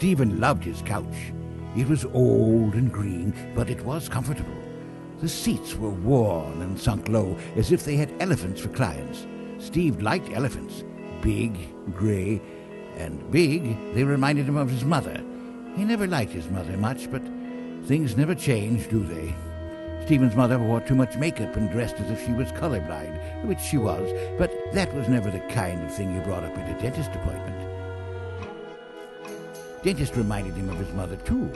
Stephen loved his couch. It was old and green, but it was comfortable. The seats were worn and sunk low, as if they had elephants for clients. Steve liked elephants. Big, grey, and big, they reminded him of his mother. He never liked his mother much, but things never change, do they? Stephen's mother wore too much makeup and dressed as if she was colorblind, which she was, but that was never the kind of thing you brought up at a dentist appointment. Dentist reminded him of his mother, too.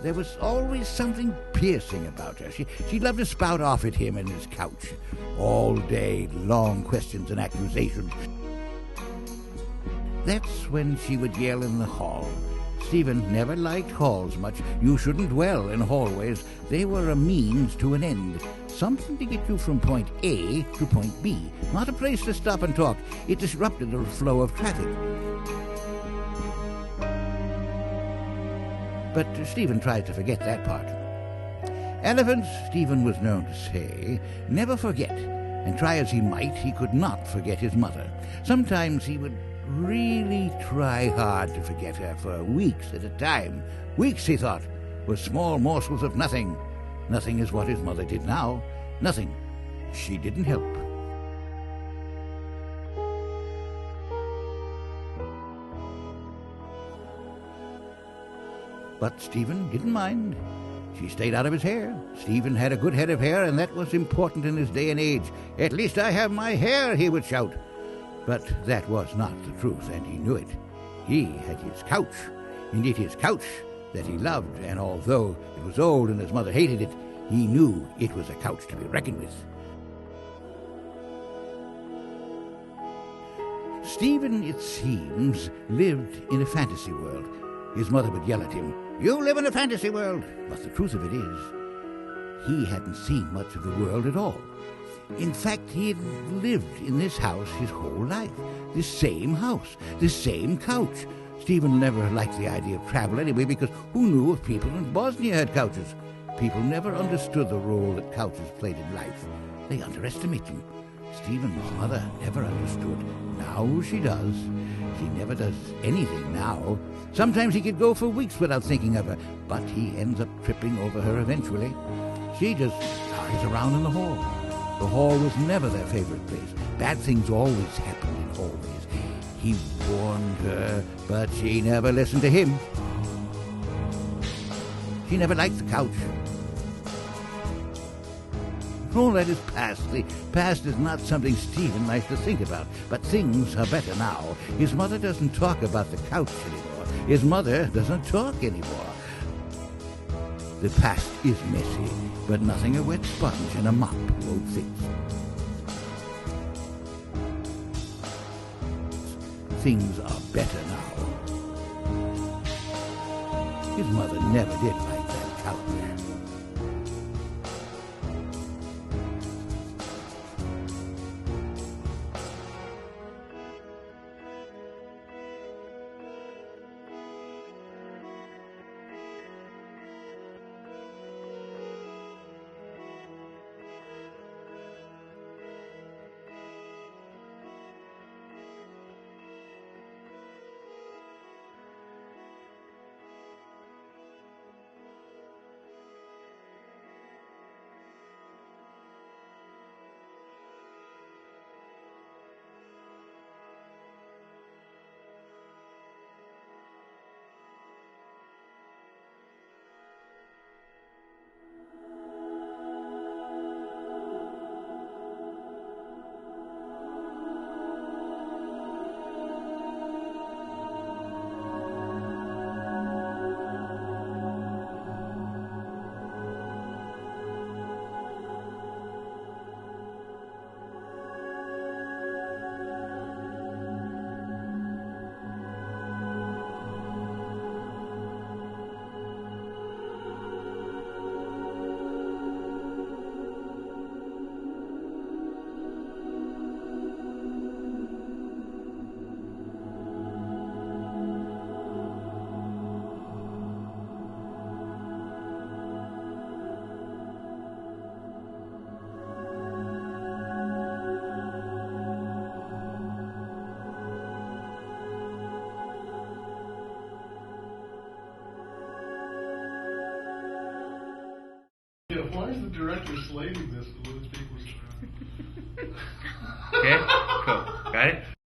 There was always something piercing about her. She loved to spout off at him and his couch. All day, long questions and accusations. That's when she would yell in the hall. Stephen never liked halls much. You shouldn't dwell in hallways. They were a means to an end. Something to get you from point A to point B. Not a place to stop and talk. It disrupted the flow of traffic. But Stephen tried to forget that part. Elephants, Stephen was known to say, never forget, and try as he might, he could not forget his mother. Sometimes he would really try hard to forget her for weeks at a time. Weeks, he thought, were small morsels of nothing. Nothing is what his mother did now. Nothing. She didn't help. But Stephen didn't mind. She stayed out of his hair. Stephen had a good head of hair, and that was important in his day and age. "At least I have my hair," he would shout. But that was not the truth, and he knew it. He had his couch, indeed his couch, that he loved, and although it was old and his mother hated it, he knew it was a couch to be reckoned with. Stephen, it seems, lived in a fantasy world. His mother would yell at him, "You live in a fantasy world!" But the truth of it is, he hadn't seen much of the world at all. In fact, he had lived in this house his whole life. This same house, this same couch. Stephen never liked the idea of travel anyway, because who knew if people in Bosnia had couches? People never understood the role that couches played in life. They underestimate them. Stephen's mother never understood. Now she does. She never does anything now. Sometimes he could go for weeks without thinking of her, but he ends up tripping over her eventually. She just lies around in the hall. The hall was never their favorite place. Bad things always happened in hallways. He warned her, but she never listened to him. She never liked the couch. All that is past. The past is not something Stephen likes to think about, but things are better now. His mother doesn't talk about the couch anymore. His mother doesn't talk anymore. The past is messy, but nothing a wet sponge and a mop won't fix. Things are better now. His mother never did like that couch. why is the director slaving this to lose people's Okay, cool. Got it?